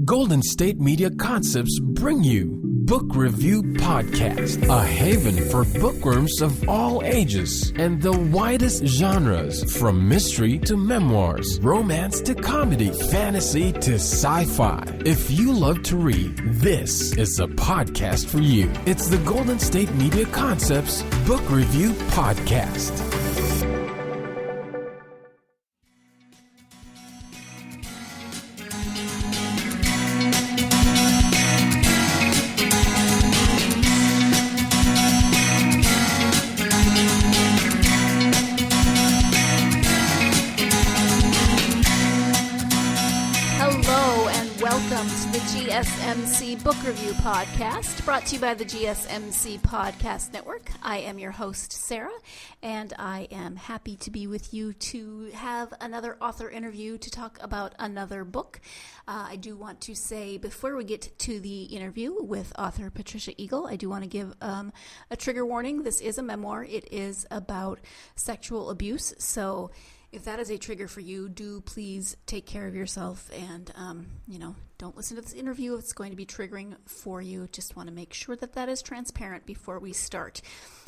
Golden State Media Concepts bring you Book Review Podcast, a haven for bookworms of all ages and the widest genres, from mystery to memoirs, romance to comedy, fantasy to sci-fi. If you love to read, this is a podcast for you. It's the Golden State Media Concepts Book Review Podcast. GSMC Book Review Podcast, brought to you by the GSMC Podcast Network. I am your host, Sarah, and I am happy to be with you to have another author interview to talk about another book. I do want to say, before we get to the interview with author Patricia Eagle, I do want to give a trigger warning. This is a memoir. It is about sexual abuse, so if that is a trigger for you, do please take care of yourself and, don't listen to this interview if it's going to be triggering for you. Just want to make sure that that is transparent before we start.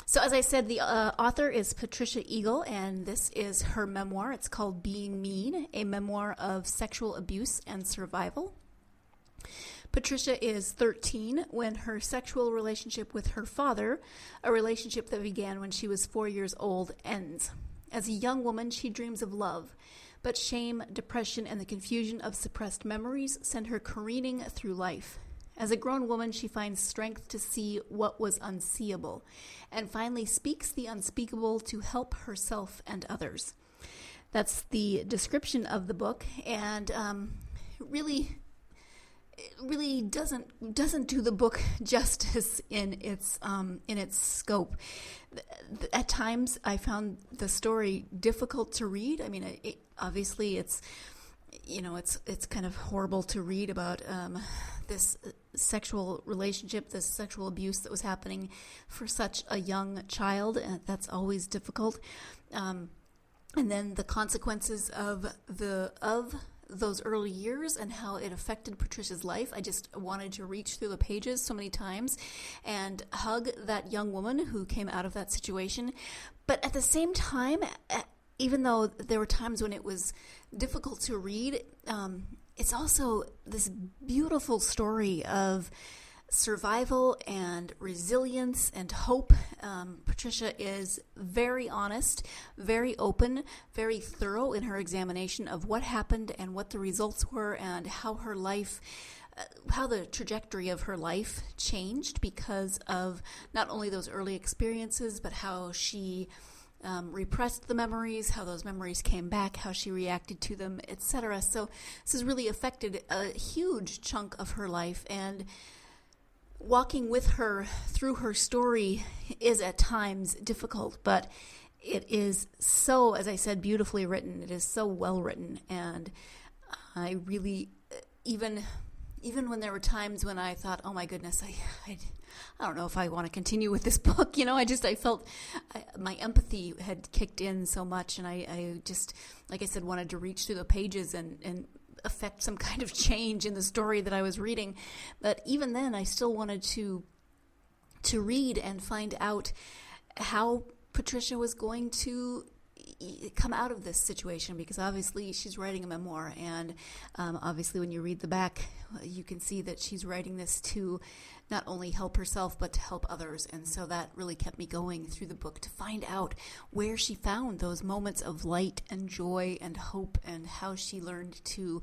So as I said, the author is Patricia Eagle, and this is her memoir. It's called Being Mean, a memoir of sexual abuse and survival. Patricia is 13 when her sexual relationship with her father, a relationship that began when she was 4 years old, ends. As a young woman, she dreams of love, but shame, depression, and the confusion of suppressed memories send her careening through life. As a grown woman, she finds strength to see what was unseeable, and finally speaks the unspeakable to help herself and others. That's the description of the book, and it really doesn't do the book justice in its scope. At times, I found the story difficult to read. I mean, obviously, it's kind of horrible to read about this sexual relationship, this sexual abuse that was happening for such a young child, and that's always difficult. And then the consequences of those early years and how it affected Patricia's life. I just wanted to reach through the pages so many times and hug that young woman who came out of that situation. But at the same time, even though there were times when it was difficult to read, it's also this beautiful story of survival and resilience and hope. Patricia is very honest, very open, very thorough in her examination of what happened and what the results were and how her life, how the trajectory of her life changed because of not only those early experiences, but how she repressed the memories, how those memories came back, how she reacted to them, etc. So this has really affected a huge chunk of her life, and walking with her through her story is at times difficult, but it is so, as I said, beautifully written. It is so well written, and I really, even when there were times when I thought, oh my goodness, I don't know if I want to continue with this book, I felt my empathy had kicked in so much, and I just, like I said, wanted to reach through the pages and affect some kind of change in the story that I was reading. But even then, I still wanted to read and find out how Patricia was going to come out of this situation, because obviously she's writing a memoir, and obviously when you read the back, you can see that she's writing this to not only help herself but to help others. And so that really kept me going through the book to find out where she found those moments of light and joy and hope, and how she learned to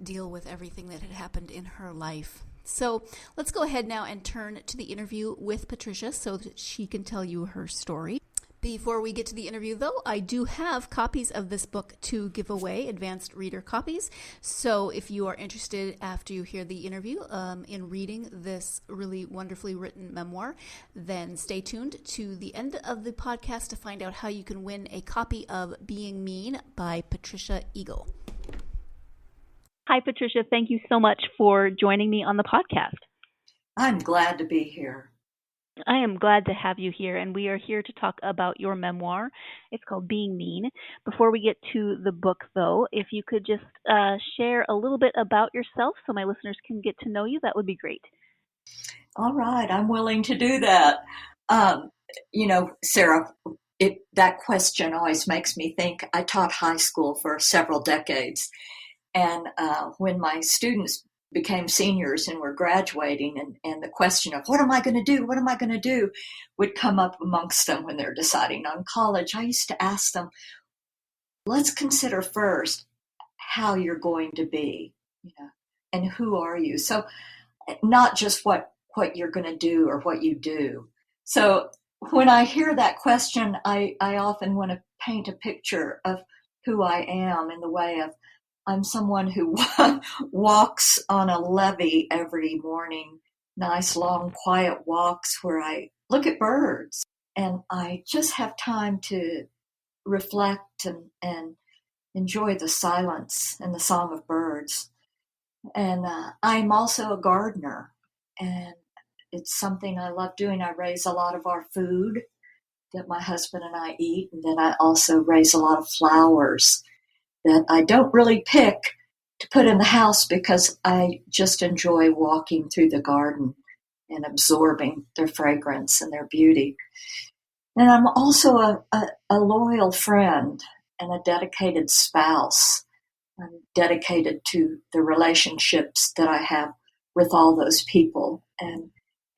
deal with everything that had happened in her life. So let's go ahead now and turn to the interview with Patricia so that she can tell you her story. Before we get to the interview, though, I do have copies of this book to give away, advanced reader copies. So if you are interested, after you hear the interview, in reading this really wonderfully written memoir, then stay tuned to the end of the podcast to find out how you can win a copy of Being Mean by Patricia Eagle. Hi, Patricia. Thank you so much for joining me on the podcast. I'm glad to be here. I am glad to have you here, and we are here to talk about your memoir. It's called Being Mean. Before we get to the book, though, if you could just share a little bit about yourself so my listeners can get to know you, that would be great. All right, I'm willing to do that. Um, Sarah, that question always makes me think. I taught high school for several decades, and when my students became seniors and were graduating, and the question of what am I going to do, what am I going to do, would come up amongst them when they're deciding on college. I used to ask them, let's consider first how you're going to be, and who are you. So not just what you're going to do or what you do. So when I hear that question, I often want to paint a picture of who I am in the way of I'm someone who walks on a levee every morning, nice, long, quiet walks where I look at birds and I just have time to reflect and enjoy the silence and the song of birds. And I'm also a gardener, and it's something I love doing. I raise a lot of our food that my husband and I eat, and then I also raise a lot of flowers that I don't really pick to put in the house because I just enjoy walking through the garden and absorbing their fragrance and their beauty. And I'm also a loyal friend and a dedicated spouse. I'm dedicated to the relationships that I have with all those people and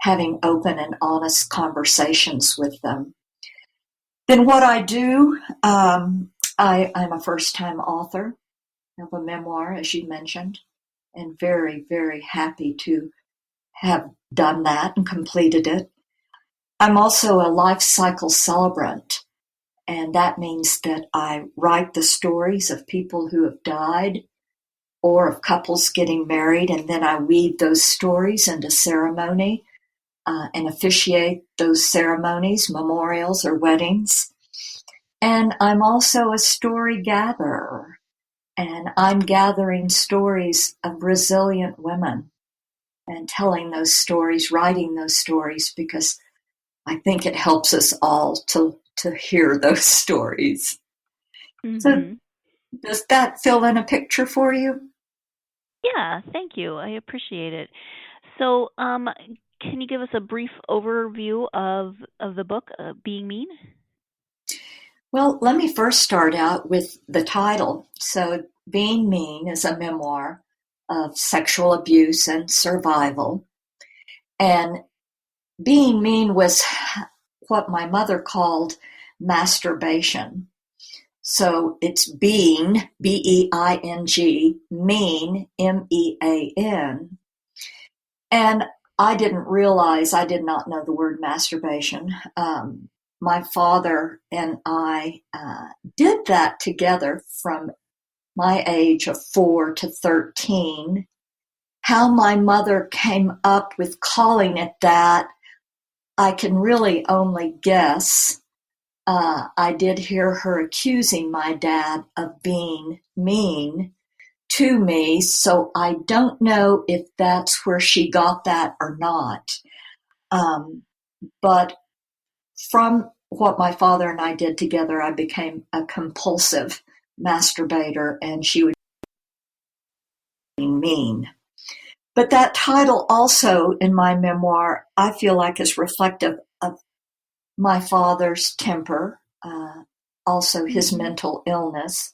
having open and honest conversations with them. Then what I do, I'm a first-time author of a memoir, as you mentioned, and very, very happy to have done that and completed it. I'm also a life cycle celebrant, and that means that I write the stories of people who have died or of couples getting married, and then I weave those stories into ceremony and officiate those ceremonies, memorials, or weddings. And I'm also a story gatherer, and I'm gathering stories of resilient women and telling those stories, writing those stories, because I think it helps us all to hear those stories. Mm-hmm. So does that fill in a picture for you? Yeah, thank you. I appreciate it. So, can you give us a brief overview of the book, Being Mean? Well, let me first start out with the title. So, Being Mean is a memoir of sexual abuse and survival. And being mean was what my mother called masturbation. So it's being, B-E-I-N-G, mean, M-E-A-N. And I didn't realize, I did not know the word masturbation. My father and I did that together from my age of 4 to 13. How my mother came up with calling it that, I can really only guess. I did hear her accusing my dad of being mean to me, so I don't know if that's where she got that or not. But from what my father and I did together, I became a compulsive masturbator, and she would be mean. But that title also in my memoir, I feel like is reflective of my father's temper, also his mental illness,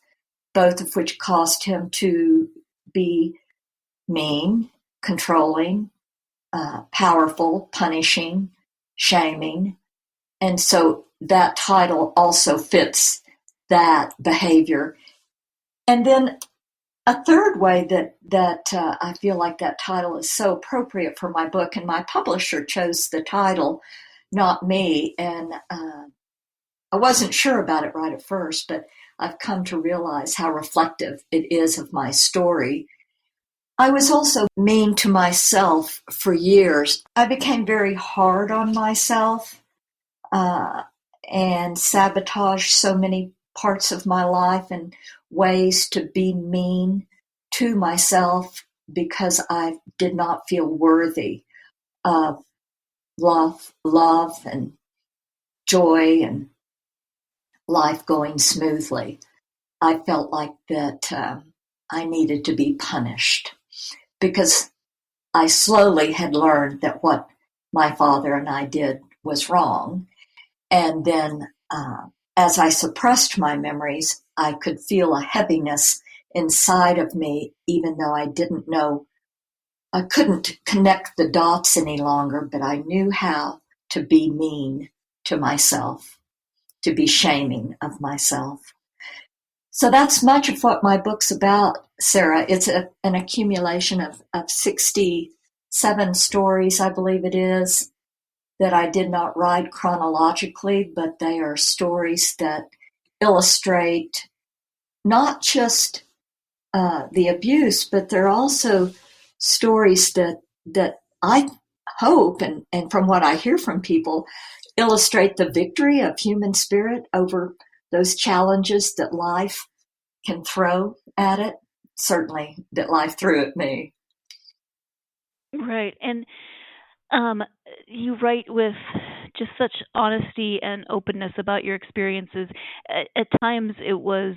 both of which caused him to be mean, controlling, powerful, punishing, shaming. And so that title also fits that behavior. And then a third way that I feel like that title is so appropriate for my book, and my publisher chose the title, not me, and I wasn't sure about it right at first, but I've come to realize how reflective it is of my story. I was also mean to myself for years. I became very hard on myself and sabotaged so many parts of my life and ways to be mean to myself because I did not feel worthy of love and joy and life going smoothly, I felt like that I needed to be punished because I slowly had learned that what my father and I did was wrong. And then as I suppressed my memories, I could feel a heaviness inside of me, even though I didn't know, I couldn't connect the dots any longer, but I knew how to be mean to myself, to be shaming of myself. So that's much of what my book's about, Sarah. It's an accumulation of 67 stories, I believe it is, that I did not write chronologically, but they are stories that illustrate not just the abuse, but they're also stories that I hope, and from what I hear from people, illustrate the victory of human spirit over those challenges that life can throw at it, certainly that life threw at me. Right. And you write with just such honesty and openness about your experiences. At times it was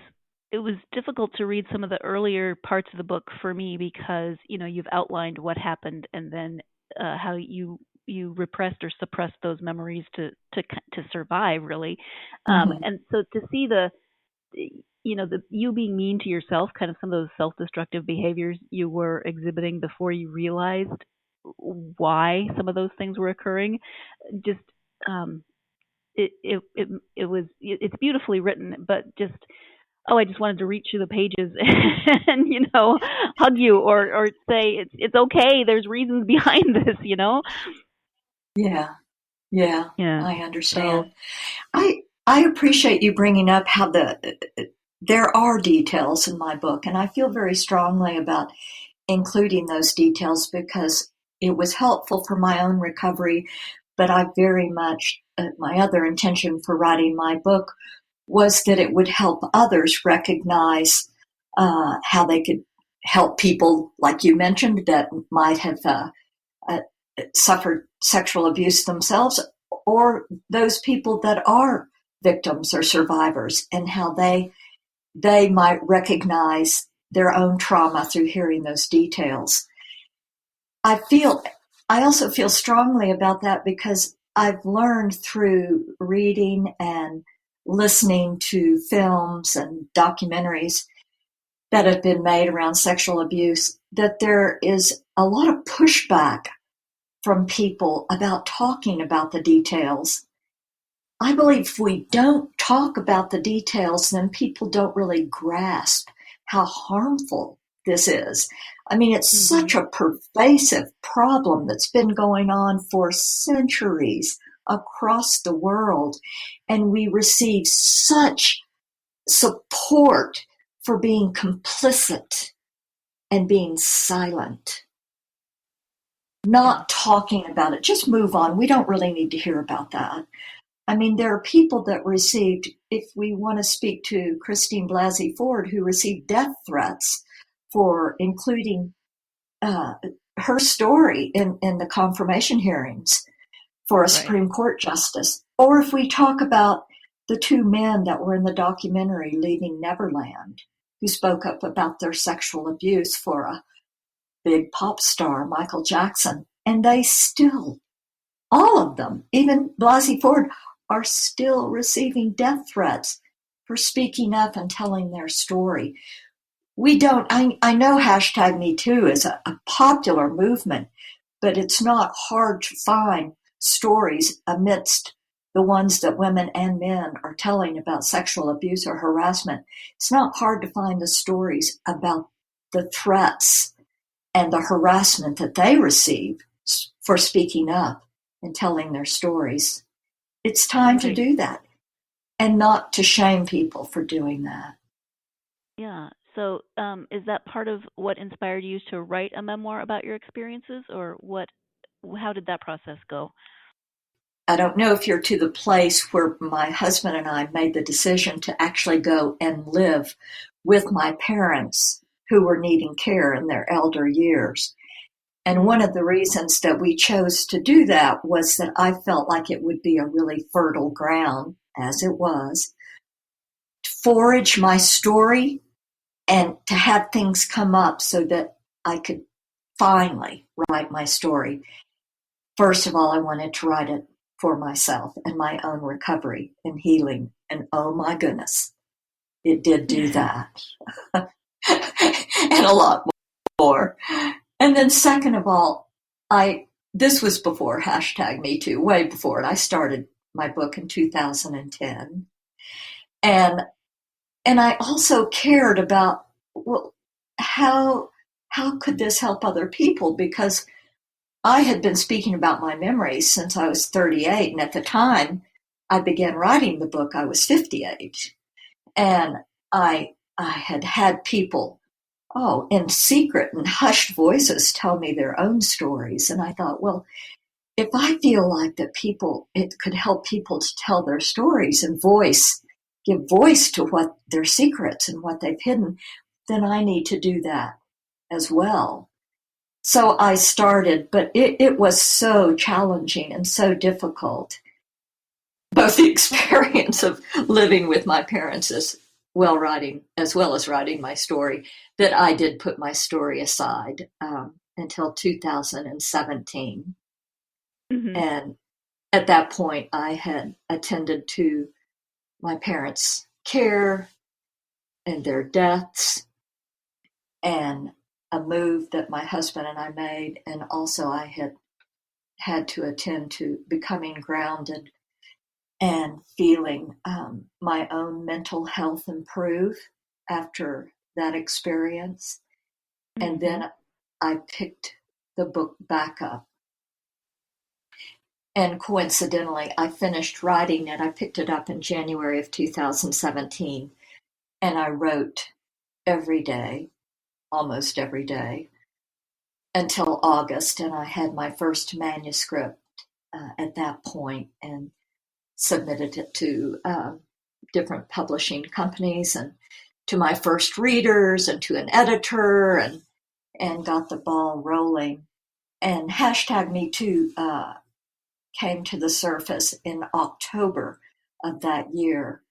difficult to read some of the earlier parts of the book for me because, you've outlined what happened and then how you repressed or suppressed those memories to survive, really. And so to see the you being mean to yourself, kind of some of those self-destructive behaviors you were exhibiting before you realized why some of those things were occurring, just it's beautifully written, but just I just wanted to reach through the pages and hug you or say it's okay. There's reasons behind this. Yeah, Yeah. I understand. I appreciate you bringing up how there are details in my book, and I feel very strongly about including those details because it was helpful for my own recovery. But I very much, my other intention for writing my book was that it would help others recognize how they could help people, like you mentioned, that might have suffered sexual abuse themselves, or those people that are victims or survivors, and how they might recognize their own trauma through hearing those details. I also feel strongly about that because I've learned through reading and listening to films and documentaries that have been made around sexual abuse that there is a lot of pushback from people about talking about the details. I believe if we don't talk about the details, then people don't really grasp how harmful this is. I mean, it's such a pervasive problem that's been going on for centuries across the world, and we receive such support for being complicit and being silent, not talking about it. Just move on. We don't really need to hear about that. I mean, there are people that received, if we want to speak to Christine Blasey Ford, who received death threats for including her story in the confirmation hearings for a Supreme Court justice. Or if we talk about the two men that were in the documentary Leaving Neverland, who spoke up about their sexual abuse for a big pop star, Michael Jackson, and they still, all of them, even Blasey Ford, are still receiving death threats for speaking up and telling their story. I know hashtag Me Too is a popular movement, but it's not hard to find stories amidst the ones that women and men are telling about sexual abuse or harassment. It's not hard to find the stories about the threats and the harassment that they receive for speaking up and telling their stories. It's time to do that and not to shame people for doing that. Yeah. So is that part of what inspired you to write a memoir about your experiences, or how did that process go? I don't know if you're to the place where my husband and I made the decision to actually go and live with my parents who were needing care in their elder years. And one of the reasons that we chose to do that was that I felt like it would be a really fertile ground, as it was, to forage my story and to have things come up so that I could finally write my story. First of all, I wanted to write it for myself and my own recovery and healing. And oh my goodness, it did do that. And a lot more. And then second of all, this was before #MeToo, way before it. I started my book in 2010. And I also cared about, well, how could this help other people? Because I had been speaking about my memories since I was 38. And at the time I began writing the book, I was 58. And I had people, in secret and hushed voices tell me their own stories. And I thought, well, if I feel like that it could help people to tell their stories and give voice to what their secrets and what they've hidden, then I need to do that as well. So I started, but it was so challenging and so difficult. Both the experience of living with my parents as well as writing my story, that I did put my story aside until 2017. Mm-hmm. And at that point, I had attended to my parents' care and their deaths and a move that my husband and I made. And also I had to attend to becoming grounded and feeling my own mental health improve after that experience. Mm-hmm. And then I picked the book back up. And coincidentally, I finished writing it. I picked it up in January of 2017. And I wrote almost every day, until August. And I had my first manuscript at that point and submitted it to different publishing companies and to my first readers and to an editor and got the ball rolling. And #MeToo came to the surface in October of that year.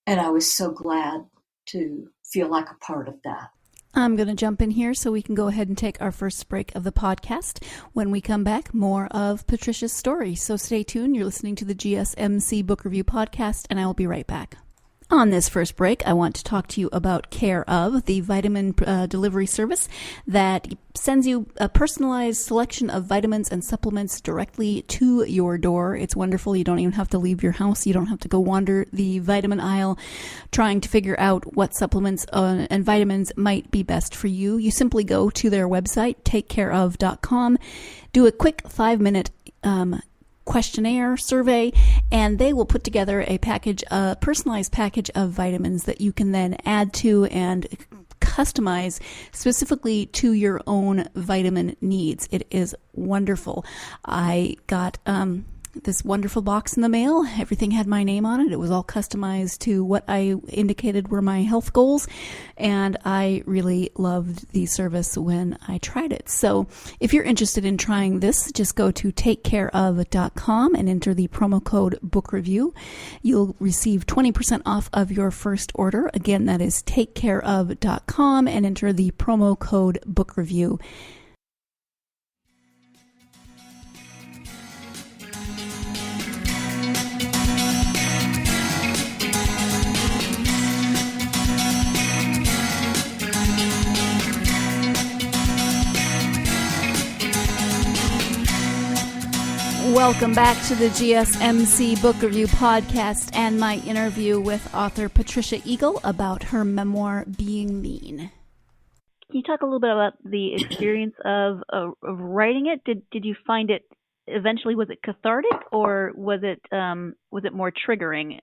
And I was so glad to feel like a part of that. I'm going to jump in here so we can go ahead and take our first break of the podcast. When we come back, more of Patricia's story. So stay tuned. You're listening to the GSMC Book Review Podcast, and I will be right back. On this first break, I want to talk to you about Care Of, the vitamin delivery service that sends you a personalized selection of vitamins and supplements directly to your door. It's wonderful. You don't even have to leave your house. You don't have to go wander the vitamin aisle trying to figure out what supplements and vitamins might be best for you. You simply go to their website, takecareof.com, do a quick 5-minute questionnaire survey, and they will put together a personalized package of vitamins that you can then add to and customize specifically to your own vitamin needs. It is wonderful. I got this wonderful box in the mail. Everything had my name on it. It was all customized to what I indicated were my health goals, and I really loved the service when I tried it. So if you're interested in trying this, just go to takecareof.com and enter the promo code book review. You'll receive 20% off of your first order. Again, that is takecareof.com and enter the promo code book review. Welcome back to the GSMC Book Review Podcast and my interview with author Patricia Eagle about her memoir, Being Mean. Can you talk a little bit about the experience of writing it? Did you find it eventually, was it cathartic, or was it more triggering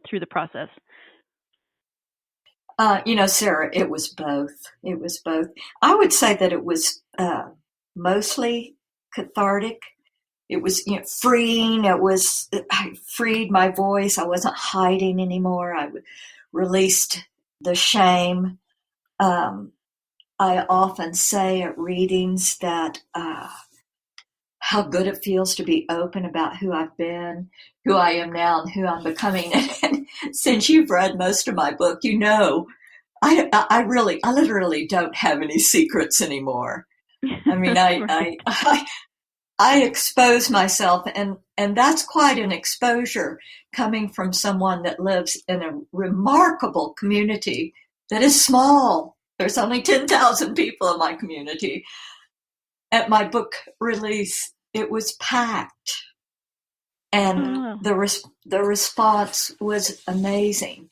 through the process? Sarah, it was both. It was both. I would say that it was mostly cathartic. It was freeing. I freed my voice. I wasn't hiding anymore. I released the shame. I often say at readings that how good it feels to be open about who I've been, who I am now, and who I'm becoming. And since you've read most of my book, you know, I literally don't have any secrets anymore. I mean, Right. I expose myself, and that's quite an exposure coming from someone that lives in a remarkable community that is small. There's only 10,000 people in my community. At my book release, it was packed, and Oh, the response was amazing.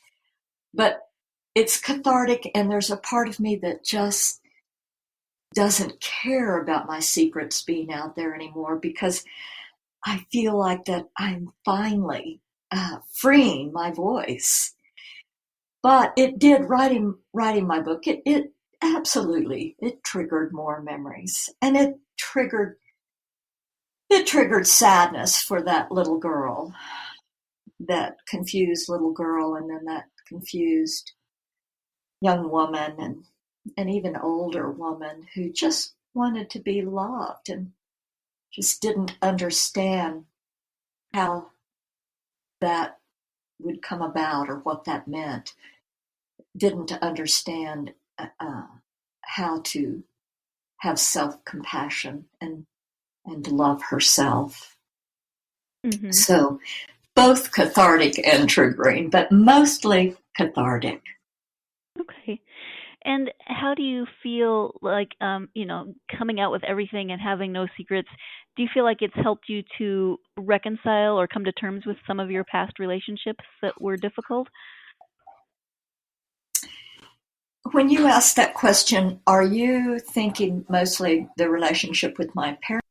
But it's cathartic, and there's a part of me that just doesn't care about my secrets being out there anymore, because I feel like that I'm finally freeing my voice. But it did, writing my book. It absolutely, it triggered more memories, and it triggered sadness for that little girl, that confused little girl, and then that confused young woman, and even older woman who just wanted to be loved and just didn't understand how that would come about or what that meant. Didn't understand how to have self-compassion and love herself. hmm. So both cathartic and triggering, but mostly cathartic. Okay. And how do you feel like, coming out with everything and having no secrets? Do you feel like it's helped you to reconcile or come to terms with some of your past relationships that were difficult? When you ask that question, are you thinking mostly the relationship with my parents?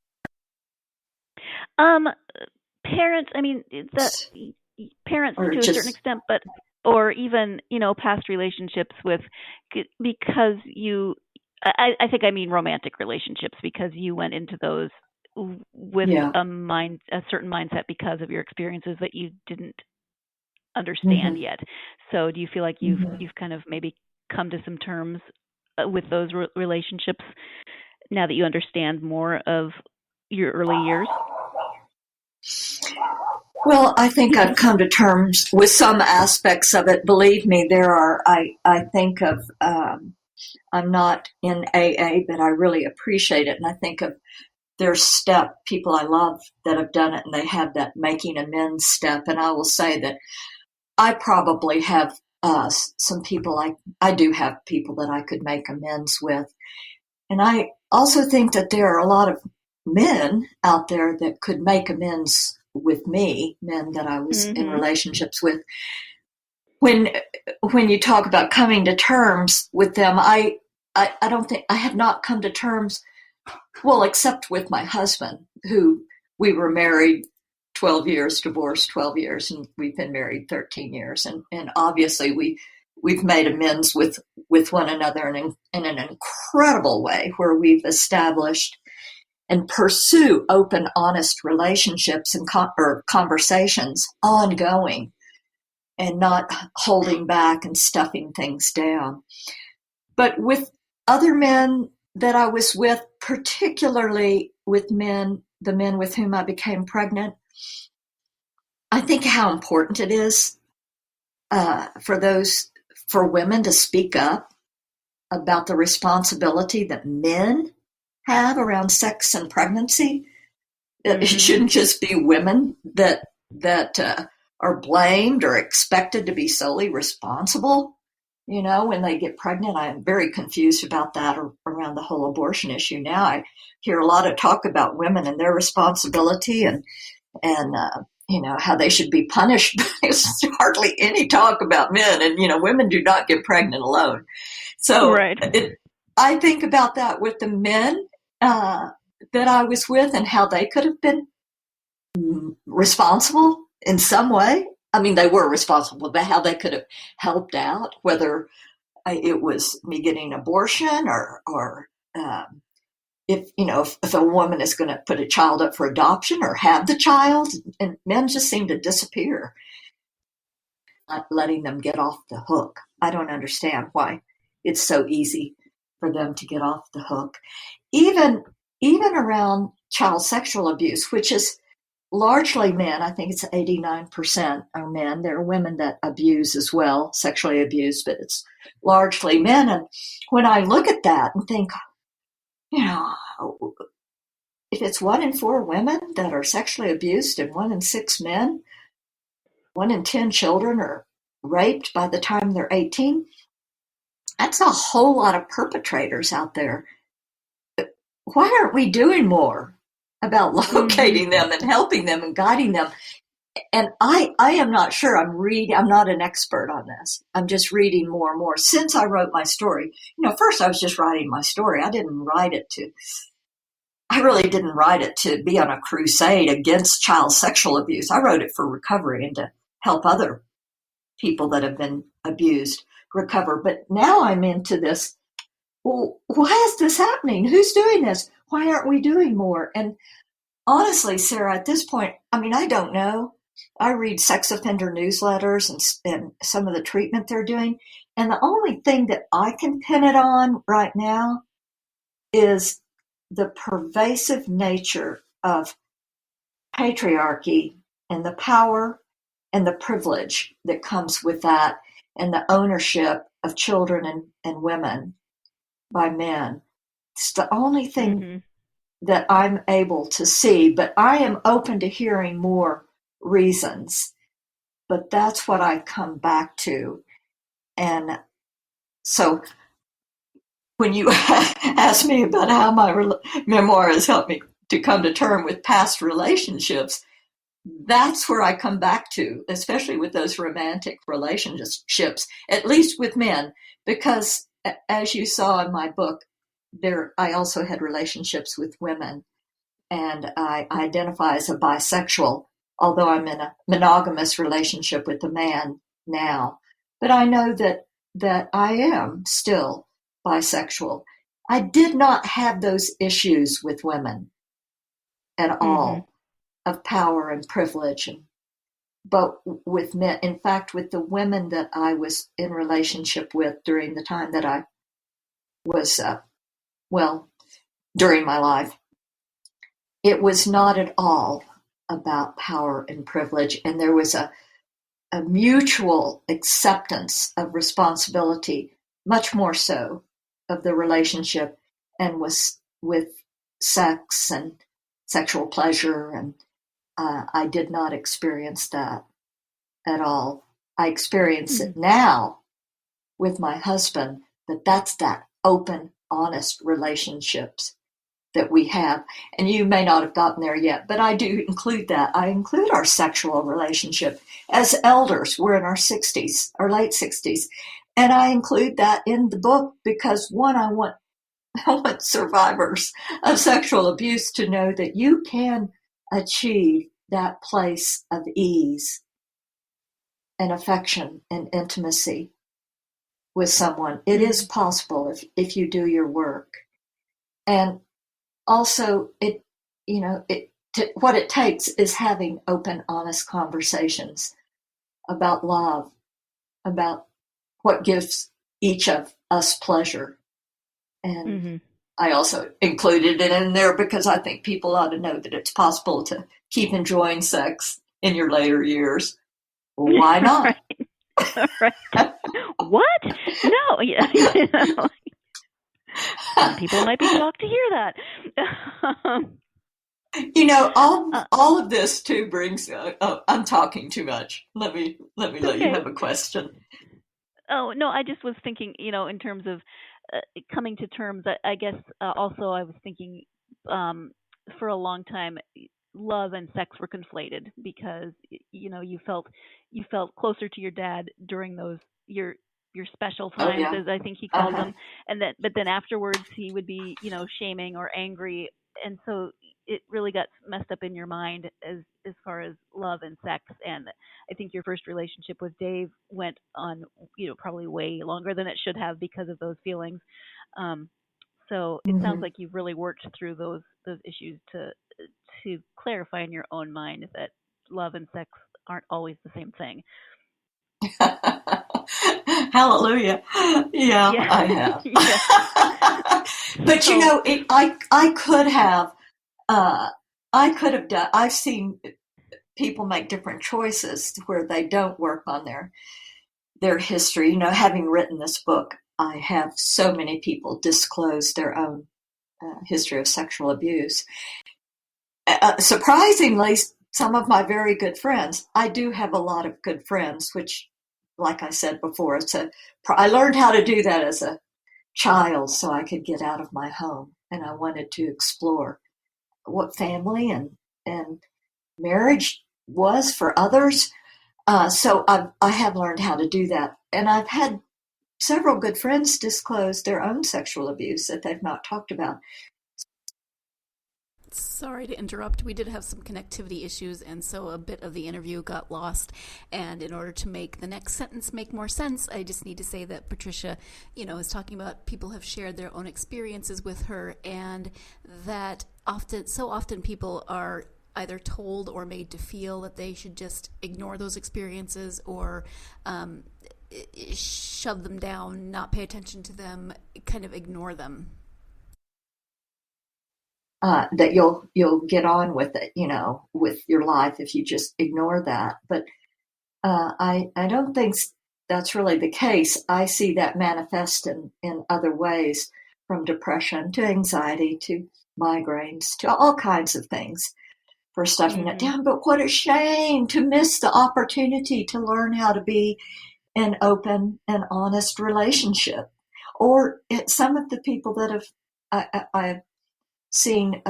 Um, Parents, I mean, that parents Or to a certain just, extent, but or even past relationships with because I think I mean romantic relationships because you went into those with yeah. a certain mindset because of your experiences that you didn't understand Mm-hmm. yet. So do you feel like Mm-hmm. you've kind of maybe come to some terms with those relationships now that you understand more of your early years? Well, I think I've come to terms with some aspects of it. Believe me, there are, I think of, I'm not in AA, but I really appreciate it. And I think of there's people I love that have done it, and they have that making amends step. And I will say that I probably have some people, I do have people that I could make amends with. And I also think that there are a lot of men out there that could make amends with me, men that I was in Mhm. relationships with. When when you talk about coming to terms with them, I don't think I have not come to terms, well, except with my husband, who we were married 12 years, divorced 12 years, and we've been married 13 years. And obviously we've made amends with one another in an incredible way, where we've established and pursue open, honest relationships and or conversations ongoing, and not holding back and stuffing things down. But with other men that I was with, particularly with the men with whom I became pregnant, I think how important it is for women to speak up about the responsibility that men have around sex and pregnancy. It Mhm. shouldn't just be women that are blamed or expected to be solely responsible. When they get pregnant, I'm very confused about that around the whole abortion issue. Now I hear a lot of talk about women and their responsibility, and how they should be punished. There's hardly any talk about men, and women do not get pregnant alone. So Right. I think about that with the men uh, that I was with, and how they could have been responsible in some way. I mean, they were responsible, but how they could have helped out, whether it was me getting an abortion, or if a woman is going to put a child up for adoption or have the child. And men just seem to disappear, not letting them get off the hook. I don't understand why it's so easy for them to get off the hook. Even around child sexual abuse, which is largely men. I think it's 89% are men. There are women that abuse as well, sexually abuse, but it's largely men. And when I look at that and think, if it's 1 in 4 women that are sexually abused and 1 in 6 men, 1 in 10 children are raped by the time they're 18, that's a whole lot of perpetrators out there. Why aren't we doing more about locating them and helping them and guiding them? And I am not sure. I'm not an expert on this. I'm just reading more and more since I wrote my story. First I was just writing my story. I really didn't write it to be on a crusade against child sexual abuse. I wrote it for recovery and to help other people that have been abused recover. But now I'm into this. Well, why is this happening? Who's doing this? Why aren't we doing more? And honestly, Sarah, at this point, I don't know. I read sex offender newsletters and some of the treatment they're doing. And the only thing that I can pin it on right now is the pervasive nature of patriarchy and the power and the privilege that comes with that, and the ownership of children and women by men. It's the only thing that I'm able to see, but I am open to hearing more reasons. But that's what I come back to. And so when you ask me about how my memoir has helped me to come to terms with past relationships, that's where I come back to, especially with those romantic relationships, at least with men, because as you saw in my book, I also had relationships with women, and I identify as a bisexual, although I'm in a monogamous relationship with a man now. But I know that I am still bisexual. I did not have those issues with women at all, of power and privilege, but with men. In fact, with the women that I was in relationship with during the time that I was, during my life, it was not at all about power and privilege. And there was a mutual acceptance of responsibility, much more so, of the relationship, and was with sex and sexual pleasure. And I did not experience that at all. I experience it now with my husband, but that's that open, honest relationships that we have. And you may not have gotten there yet, but I do include that. I include our sexual relationship. As elders, we're in our 60s, our late 60s. And I include that in the book because, one, I want survivors of sexual abuse to know that you can achieve that place of ease and affection and intimacy with someone. It is possible if you do your work. And also, what it takes is having open, honest conversations about love, about what gives each of us pleasure. And I also included it in there because I think people ought to know that it's possible to keep enjoying sex in your later years. Well, why not? Right. What? No. Yeah. Some people might be shocked to hear that. All of this too brings. I'm talking too much. Let me let you have a question. Oh no, I just was thinking, in terms of coming to terms. I guess also I was thinking for a long time, love and sex were conflated because you felt closer to your dad during those your special times, as I think he called them, but then afterwards he would be shaming or angry, and so it really got messed up in your mind as far as love and sex. And I think your first relationship with Dave went on probably way longer than it should have because of those feelings. So it sounds like you've really worked through those issues to clarify in your own mind that love and sex aren't always the same thing. Hallelujah. Yeah, Yeah. I have. Yeah. But So, I could have, done, I've seen people make different choices where they don't work on their history. Having written this book, I have so many people disclose their own history of sexual abuse. Surprisingly, some of my very good friends, I do have a lot of good friends, which, like I said before, I learned how to do that as a child so I could get out of my home, and I wanted to explore what family and marriage was for others. So I have learned how to do that, and I've had several good friends disclose their own sexual abuse that they've not talked about. Sorry to interrupt. We did have some connectivity issues, and so a bit of the interview got lost. And in order to make the next sentence make more sense, I just need to say that Patricia, is talking about people have shared their own experiences with her, and that so often people are either told or made to feel that they should just ignore those experiences or shove them down, not pay attention to them, kind of ignore them. That you'll get on with it, with your life if you just ignore that. But I don't think that's really the case. I see that manifest in other ways, from depression to anxiety to migraines to all kinds of things, for stuffing it down. But what a shame to miss the opportunity to learn how to be in open and honest relationship. Or some of the people that I've seen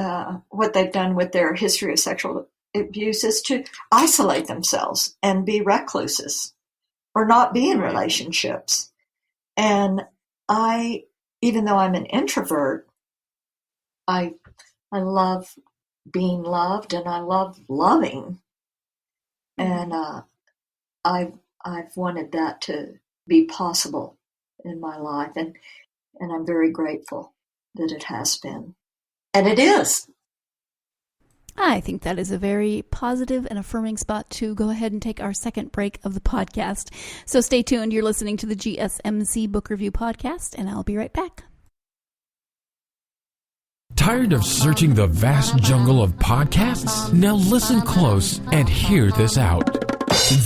what they've done with their history of sexual abuse is to isolate themselves and be recluses or not be in relationships. And even though I'm an introvert, I love being loved, and I love loving. And I've wanted that to be possible in my life, and I'm very grateful that it has been. And it is. I think that is a very positive and affirming spot to go ahead and take our second break of the podcast. So stay tuned. You're listening to the GSMC Book Review Podcast, and I'll be right back. Tired of searching the vast jungle of podcasts? Now listen close and hear this out.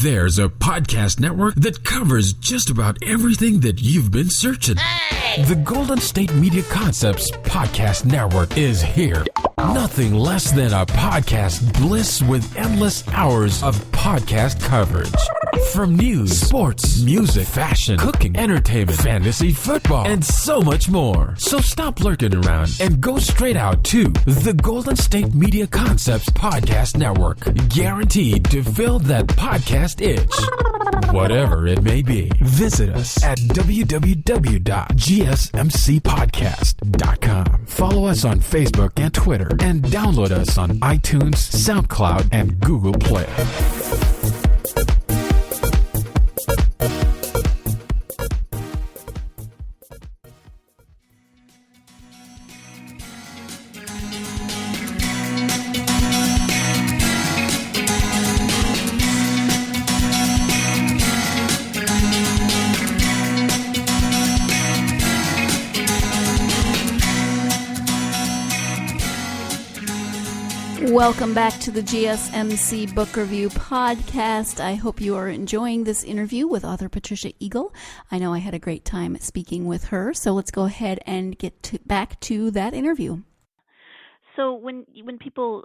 There's a podcast network that covers just about everything that you've been searching. Hey! The Golden State Media Concepts Podcast Network is here. Nothing less than a podcast bliss with endless hours of podcast coverage. From news, sports, music, fashion, cooking, entertainment, fantasy, football, and so much more. So stop lurking around and go straight out to the Golden State Media Concepts Podcast Network. Guaranteed to fill that podcast itch. Whatever it may be, visit us at www.gsmcpodcast.com. Follow us on Facebook and Twitter, and download us on iTunes, SoundCloud, and Google Play. Welcome back to the GSMC Book Review Podcast. I hope you are enjoying this interview with author Patricia Eagle. I know I had a great time speaking with her, so let's go ahead and get back to that interview. So when people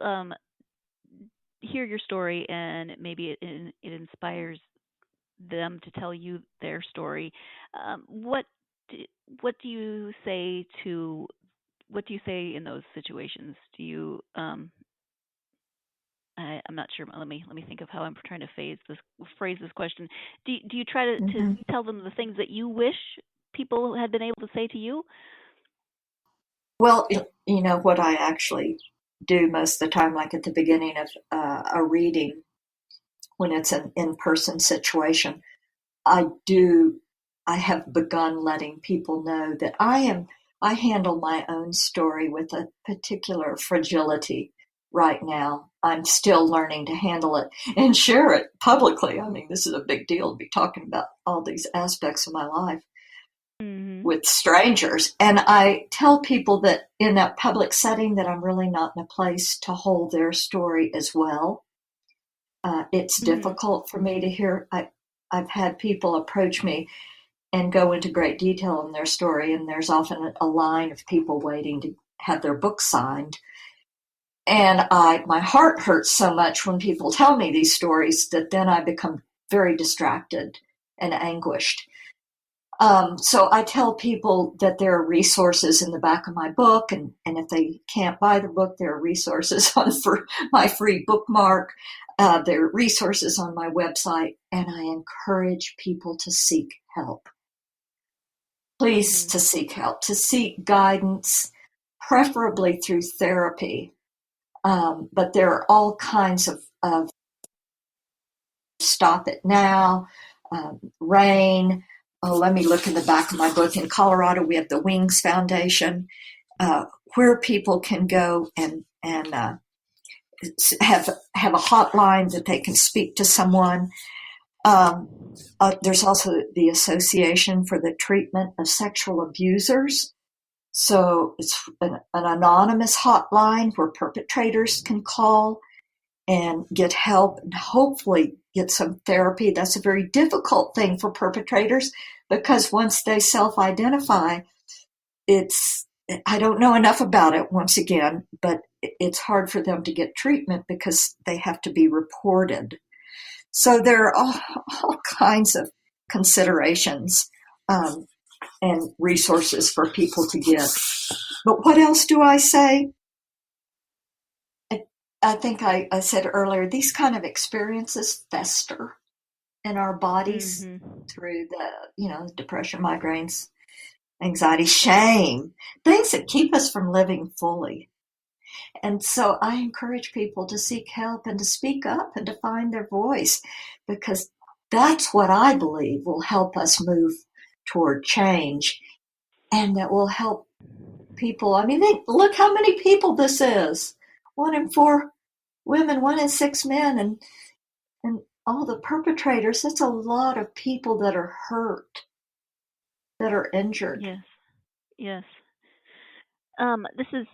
hear your story and maybe it inspires them to tell you their story, what do you say in those situations? Do you I'm not sure. Let me think of how I'm trying to phrase this question. Do you try to tell them the things that you wish people had been able to say to you? Well, what I actually do most of the time, like at the beginning of a reading, when it's an in-person situation, I have begun letting people know that I handle my own story with a particular fragility, right now. I'm still learning to handle it and share it publicly. I mean, this is a big deal to be talking about all these aspects of my life with strangers. And I tell people that in that public setting that I'm really not in a place to hold their story as well. It's difficult for me to hear. I've had people approach me and go into great detail in their story, and there's often a line of people waiting to have their book signed. And my heart hurts so much when people tell me these stories that then I become very distracted and anguished. So I tell people that there are resources in the back of my book, and if they can't buy the book, there are resources for my free bookmark. There are resources on my website, and I encourage people to seek help. Please, to seek help, to seek guidance, preferably through therapy. But there are all kinds of Stop It Now, RAIN. Oh, let me look in the back of my book. In Colorado, we have the Wings Foundation, where people can go and have a hotline that they can speak to someone. There's also the Association for the Treatment of Sexual Abusers. So it's an anonymous hotline where perpetrators can call and get help and hopefully get some therapy. That's a very difficult thing for perpetrators because once they self-identify, I don't know enough about it once again, but it's hard for them to get treatment because they have to be reported. So there are all kinds of considerations and resources for people to get. But what else do I say? I think I said earlier, these kind of experiences fester in our bodies through the, depression, migraines, anxiety, shame, things that keep us from living fully. And so I encourage people to seek help and to speak up and to find their voice, because that's what I believe will help us move toward change, and that will help people. I mean, look how many people this is. 1 in 4 women, 1 in 6 men, and all the perpetrators. That's a lot of people that are hurt, that are injured. Yes. This is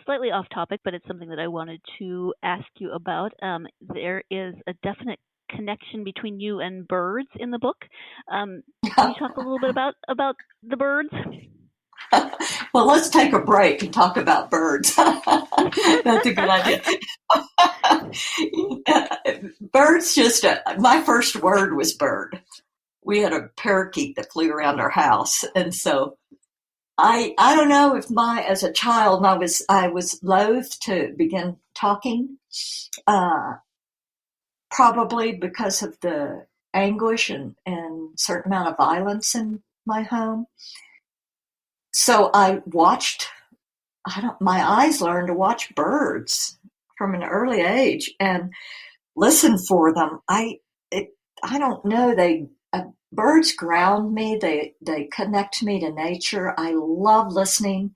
slightly off topic, but it's something that I wanted to ask you about. There is a definite connection between you and birds in the book. Can you talk a little bit about the birds? Well, let's take a break and talk about birds. That's a good idea. Birds my first word was bird. We had a parakeet that flew around our house, and so I don't know if as a child I was loath to begin talking, probably because of the anguish and certain amount of violence in my home. So I watched. My eyes learned to watch birds from an early age and listen for them. I don't know. Birds ground me. They connect me to nature. I love listening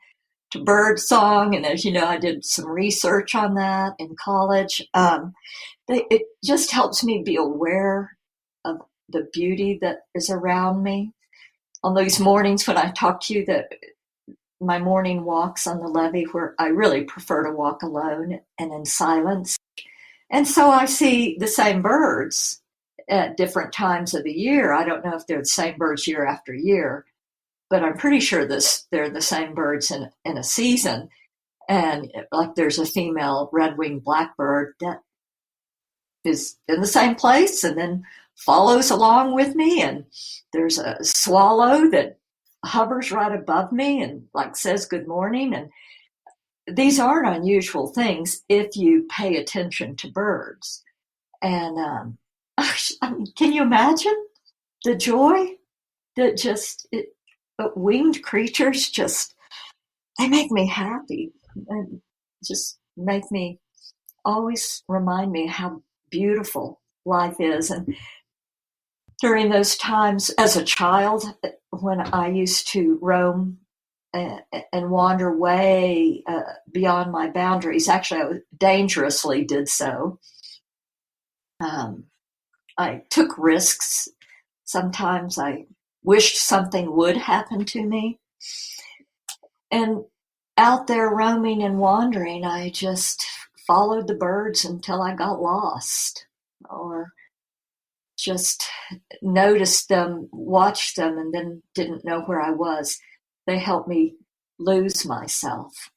to bird song, and as you know, I did some research on that in college. It just helps me be aware of the beauty that is around me. On those mornings when I talk to you, my morning walks on the levee, where I really prefer to walk alone and in silence. And so I see the same birds at different times of the year. I don't know if they're the same birds year after year, but I'm pretty sure they're the same birds in a season. And like there's a female red-winged blackbird that is in the same place and then follows along with me. And there's a swallow that hovers right above me and says good morning. And these aren't unusual things if you pay attention to birds. And can you imagine the joy that winged creatures they make me happy and just make me always remind me how beautiful life is. And during those times as a child, when I used to roam and wander way beyond my boundaries. Actually, I dangerously did so. I took risks. Sometimes I wished something would happen to me. And out there roaming and wandering, I just followed the birds until I got lost, or just noticed them, watched them, and then didn't know where I was. They helped me lose myself.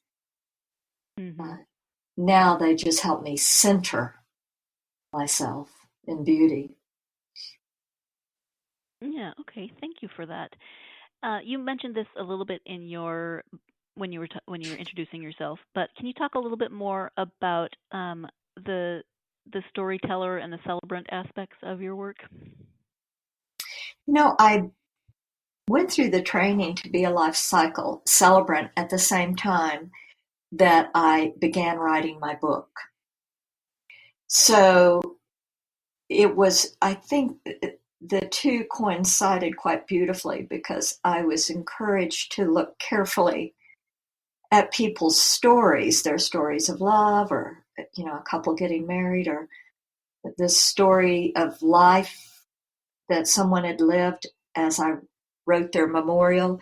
Mm-hmm. Now they just help me center myself in beauty. Yeah. Okay. Thank you for that. You mentioned this a little bit in your when you were introducing yourself, but can you talk a little bit more about the storyteller and the celebrant aspects of your work? I went through the training to be a life cycle celebrant at the same time that I began writing my book. So it was, I think, the two coincided quite beautifully, because I was encouraged to look carefully at people's stories, their stories of love, or, a couple getting married, or the story of life that someone had lived as I wrote their memorial.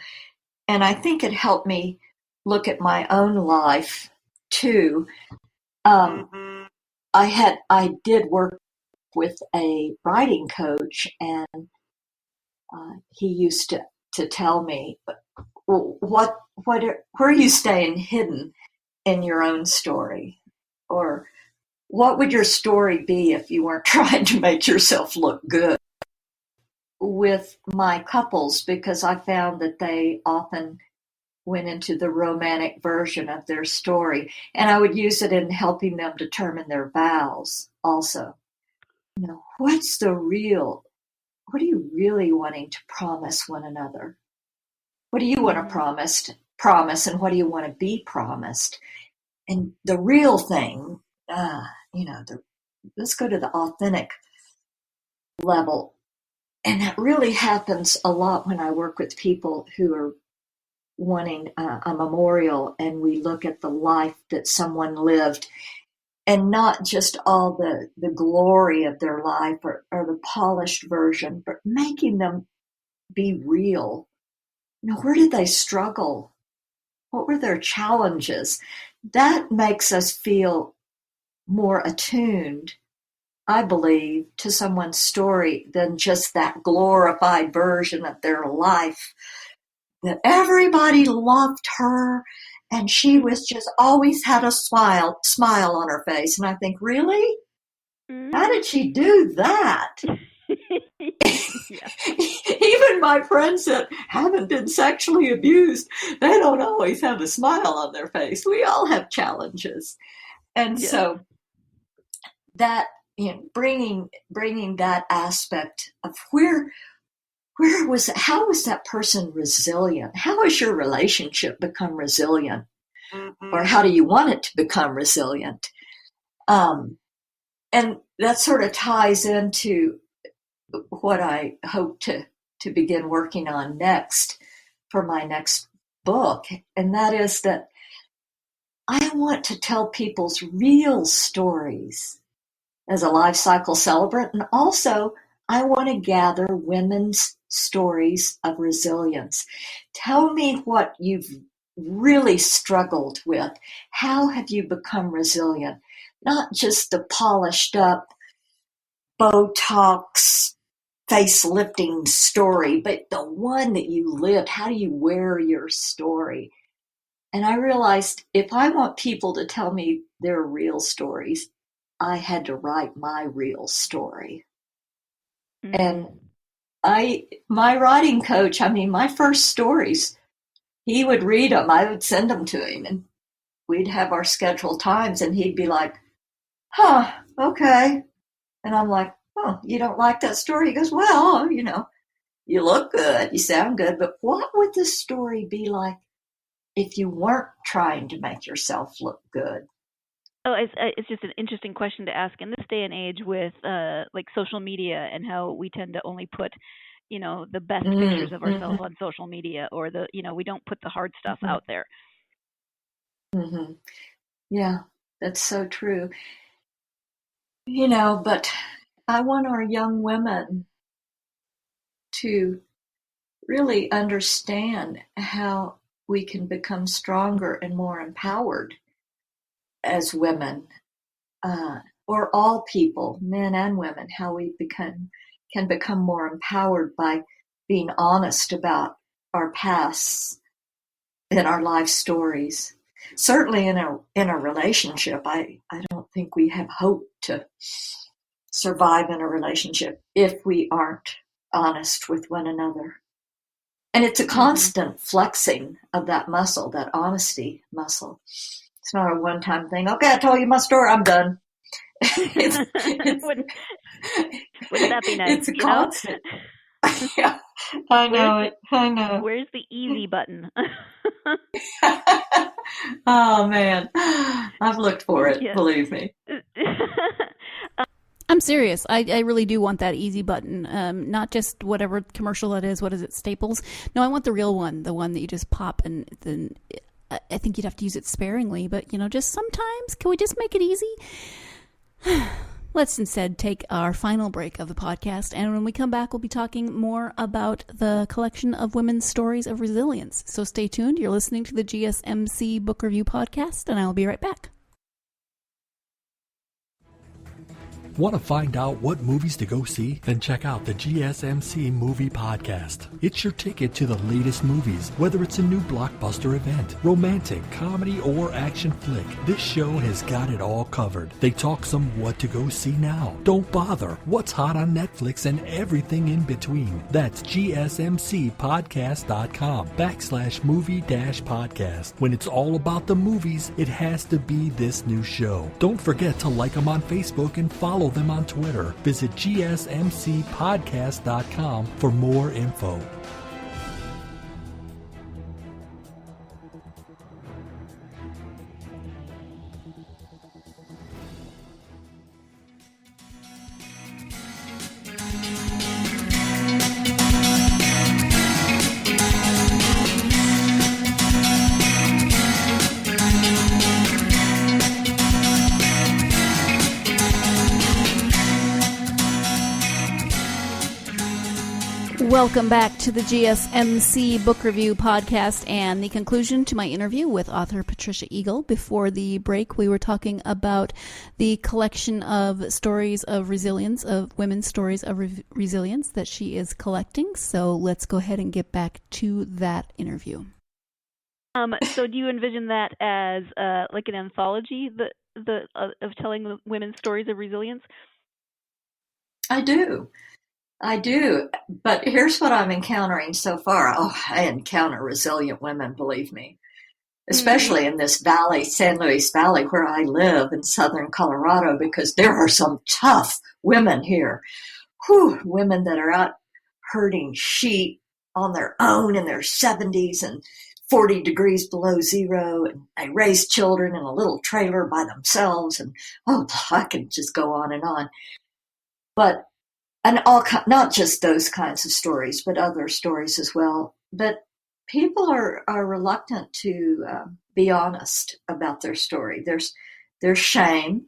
And I think it helped me look at my own life too. I did work with a writing coach, and he used to tell me, where are you staying hidden in your own story? Or what would your story be if you weren't trying to make yourself look good? With my couples, because I found that they often went into the romantic version of their story, and I would use it in helping them determine their vows also. What are you really wanting to promise one another? What do you want to promise, and what do you want to be promised? And the real thing, let's go to the authentic level. And that really happens a lot when I work with people who are wanting a memorial, and we look at the life that someone lived, and not just all the glory of their life, or the polished version, but making them be real. Where did they struggle? What were their challenges? That makes us feel more attuned, I believe, to someone's story than just that glorified version of their life, that everybody loved her and she was just always had a smile on her face. And I think, really? How did she do that? Even my friends that haven't been sexually abused, they don't always have a smile on their face. We all have challenges. And so that, bringing that aspect of how was that person resilient? How has your relationship become resilient? Or how do you want it to become resilient? And that sort of ties into what I hope to begin working on next for my next book. And that is that I want to tell people's real stories as a life cycle celebrant. And also, I want to gather women's stories of resilience. Tell me what you've really struggled with. How have you become resilient? Not just the polished up Botox face-lifting story, but the one that you lived. How do you wear your story? And I realized if I want people to tell me their real stories, I had to write my real story. And my writing coach, my first stories, he would read them. I would send them to him, and we'd have our scheduled times, and he'd be like, okay. And I'm like, oh, you don't like that story? He goes, well, you look good, you sound good, but what would the story be like if you weren't trying to make yourself look good? Oh, it's just an interesting question to ask in this day and age with like social media and how we tend to only put, the best pictures of ourselves on social media, or we don't put the hard stuff out there. Mm-hmm. Yeah, that's so true. But I want our young women to really understand how we can become stronger and more empowered as women, or all people, men and women, how we can become more empowered by being honest about our pasts and our life stories. Certainly in a relationship, I don't think we have hope to survive in a relationship if we aren't honest with one another. And it's a constant flexing of that muscle, that honesty muscle. It's not a one-time thing. Okay, I told you my story, I'm done. Wouldn't that be nice? It's a constant. Yeah, I know. Where's the easy button? Oh, man. I've looked for it, believe me. I'm serious. I really do want that easy button. Not just whatever commercial that is. What is it, Staples? No, I want the real one, the one that you just pop, and then I think you'd have to use it sparingly. But, just sometimes, can we just make it easy? Let's instead take our final break of the podcast, and when we come back, we'll be talking more about the collection of women's stories of resilience. So stay tuned. You're listening to the GSMC Book Review Podcast, and I'll be right back. Want to find out what movies to go see? Then check out the GSMC Movie Podcast. It's your ticket to the latest movies, whether it's a new blockbuster event, romantic, comedy, or action flick. This show has got it all covered. They talk some what to go see now, don't bother, what's hot on Netflix, and everything in between. That's gsmcpodcast.com/movie-podcast. When it's all about the movies, it has to be this new show. Don't forget to like them on Facebook and follow them on Twitter. Visit gsmcpodcast.com for more info. Welcome back to the GSMC Book Review Podcast and the conclusion to my interview with author Patricia Eagle. Before the break, we were talking about the collection of stories of resilience, of women's stories of resilience that she is collecting. So let's go ahead and get back to that interview. So do you envision that as like an anthology of telling women's stories of resilience? I do, but here's what I'm encountering so far. Oh, I encounter resilient women, believe me, especially in this valley, San Luis Valley, where I live in southern Colorado, because there are some tough women here. Women that are out herding sheep on their own in their 70s and 40 degrees below zero, and they raise children in a little trailer by themselves, and I can just go on and on. But and not just those kinds of stories, but other stories as well. But people are reluctant to be honest about their story. There's shame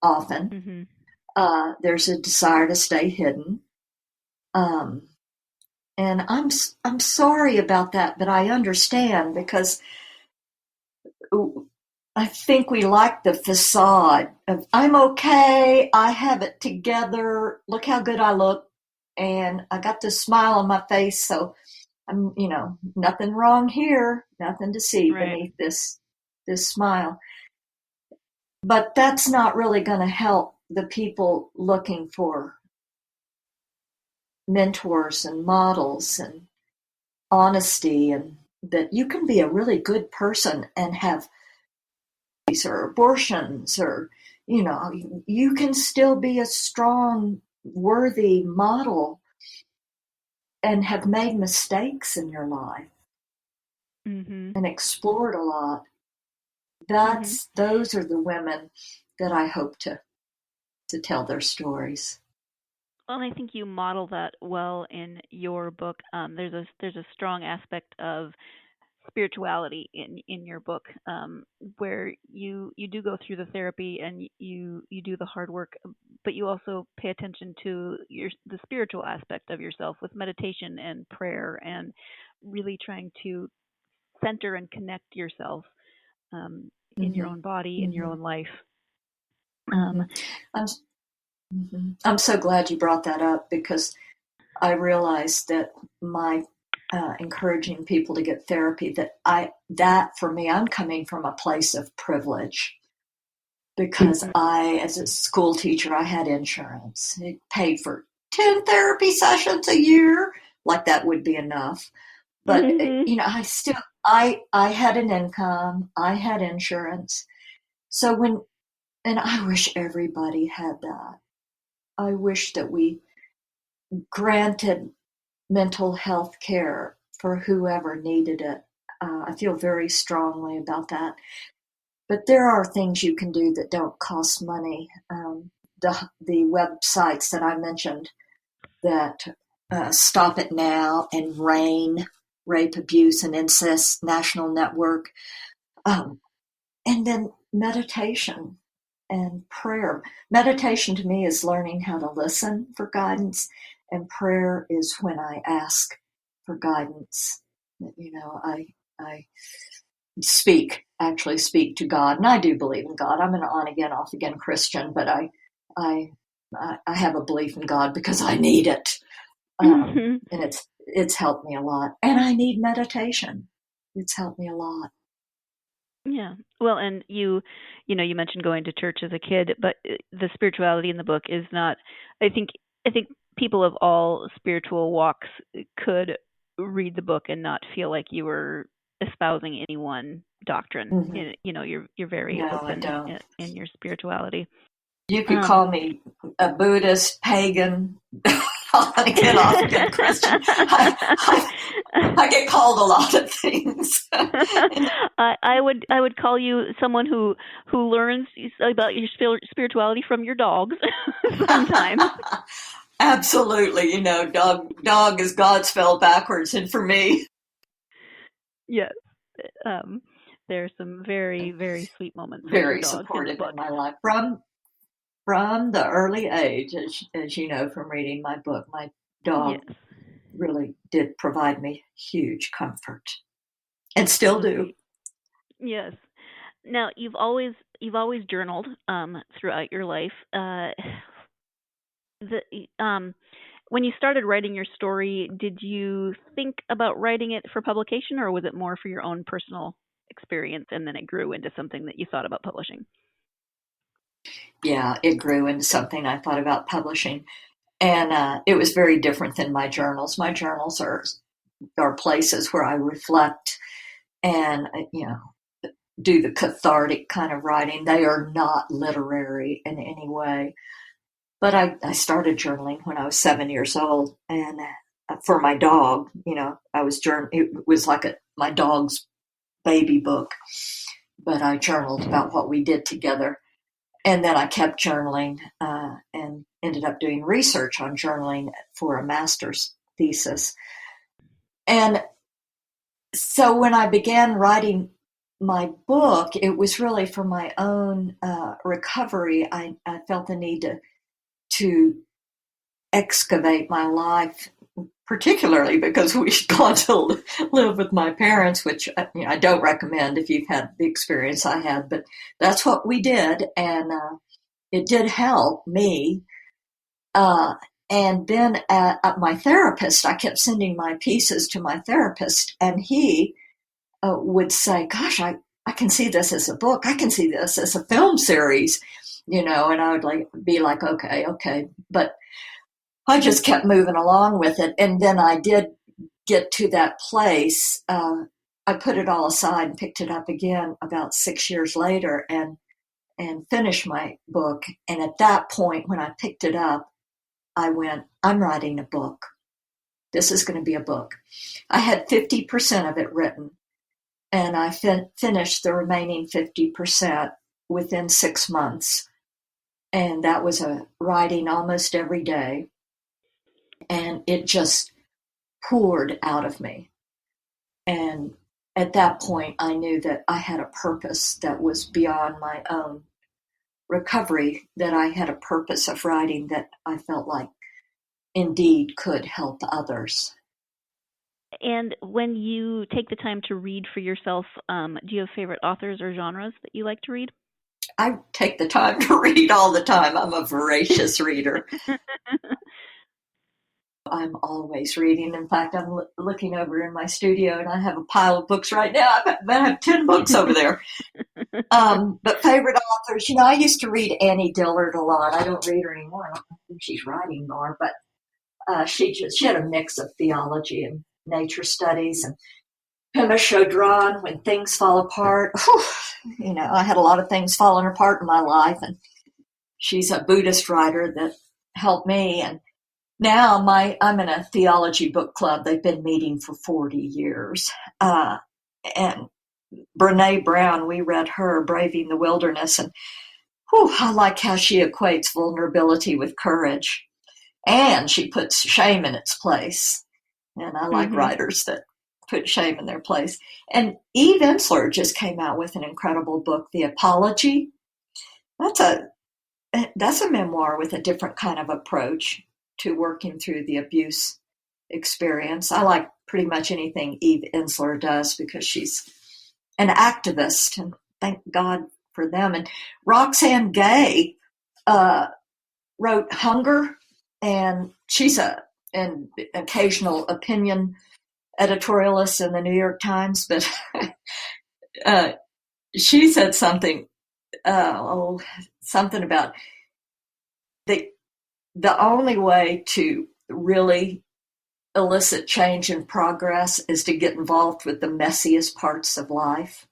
often. There's a desire to stay hidden. And I'm sorry about that, but I understand, because I think we like the facade of, I'm okay, I have it together, look how good I look, and I got this smile on my face, so I'm, nothing wrong here, nothing to see beneath this smile. But that's not really going to help the people looking for mentors and models and honesty, and that you can be a really good person and have or abortions, or you can still be a strong, worthy model and have made mistakes in your life and explored a lot. Those are the women that I hope to tell their stories. Well, I think you model that well in your book. There's a strong aspect of spirituality in your book, where you do go through the therapy and you do the hard work, but you also pay attention to the spiritual aspect of yourself with meditation and prayer and really trying to center and connect yourself, in your Mm-hmm. own body, in your Mm-hmm. own life. Mm-hmm. I'm, I'm so glad you brought that up, because I realized that my encouraging people to get therapy, that for me, I'm coming from a place of privilege, because as a school teacher, I had insurance. It paid for 10 therapy sessions a year. Like that would be enough. But, Mm-hmm. I had an income, I had insurance. So and I wish everybody had that. I wish that we granted mental health care for whoever needed it. I feel very strongly about that. But there are things you can do that don't cost money. The websites that I mentioned, that Stop It Now and RAIN, Rape, Abuse, and Incest National Network, and then meditation and prayer. Meditation to me is learning how to listen for guidance, and prayer is when I ask for guidance. I actually speak to God, and I do believe in God. I'm an on again, off again Christian, but I, I have a belief in God because I need it, Mm-hmm. and it's helped me a lot. And I need meditation. It's helped me a lot. Yeah. Well, and you mentioned going to church as a kid, but the spirituality in the book is not. I think I think people of all spiritual walks could read the book and not feel like you were espousing any one doctrine. Mm-hmm. You're very No, I open don't. in your spirituality. You could Um, call me a Buddhist, pagan, off again Christian. I get called a lot of things. I would call you someone who learns about your spirituality from your dogs sometimes. Absolutely, dog is God spelled backwards, and for me, Yes. Um, there are some very, very sweet moments with your very dogs in the supportive in book. my life from the early age, as you know from reading my book. My Yes. dog really did provide me huge comfort, and still So do. sweet. Yes. Now you've always journaled throughout your life. When you started writing your story, did you think about writing it for publication, or was it more for your own personal experience, and then it grew into something that you thought about publishing? Yeah, it grew into something I thought about publishing, and it was very different than my journals. My journals are places where I reflect and do the cathartic kind of writing. They are not literary in any way. But I started journaling when I was 7 years old, and for my dog, it was like my dog's baby book. But I journaled about what we did together, and then I kept journaling, and ended up doing research on journaling for a master's thesis. And so when I began writing my book, it was really for my own recovery. I felt the need to excavate my life, particularly because we'd gone to live with my parents, which I don't recommend if you've had the experience I had, but that's what we did, and it did help me. Uh, and then my therapist, I kept sending my pieces to my therapist, and he would say, "Gosh, I can see this as a book. I can see this as a film series," and I would be like, okay, but I just kept moving along with it. And then I did get to that place. I put it all aside and picked it up again about 6 years later, and finished my book. And at that point, when I picked it up, I went, I'm writing a book. This is going to be a book. I had 50% of it written, and I finished the remaining 50% within 6 months. And that was writing almost every day. and it just poured out of me. And at that point, I knew that I had a purpose that was beyond my own recovery, that I had a purpose of writing that I felt like indeed could help others. And when you take the time to read for yourself, do you have favorite authors or genres that you like to read? I take the time to read all the time. I'm a voracious reader. I'm always reading. In fact, I'm looking over in my studio and I have a pile of books right now. I have 10 books over there. But favorite authors, I used to read Annie Dillard a lot. I don't read her anymore. I don't think she's writing more, but she had a mix of theology and nature studies, and Pema Chodron, When Things Fall Apart. Whew, I had a lot of things falling apart in my life, and she's a Buddhist writer that helped me. And now I'm in a theology book club. They've been meeting for 40 years. And Brene Brown, we read her, Braving the Wilderness, and I like how she equates vulnerability with courage, and she puts shame in its place. And I like writers that put shame in their place. And Eve Ensler just came out with an incredible book, The Apology. That's a memoir with a different kind of approach to working through the abuse experience. I like pretty much anything Eve Ensler does because she's an activist, and thank God for them. And Roxane Gay wrote Hunger, and she's an occasional opinion editorialist in the New York Times, but she said something about the only way to really elicit change and progress is to get involved with the messiest parts of life.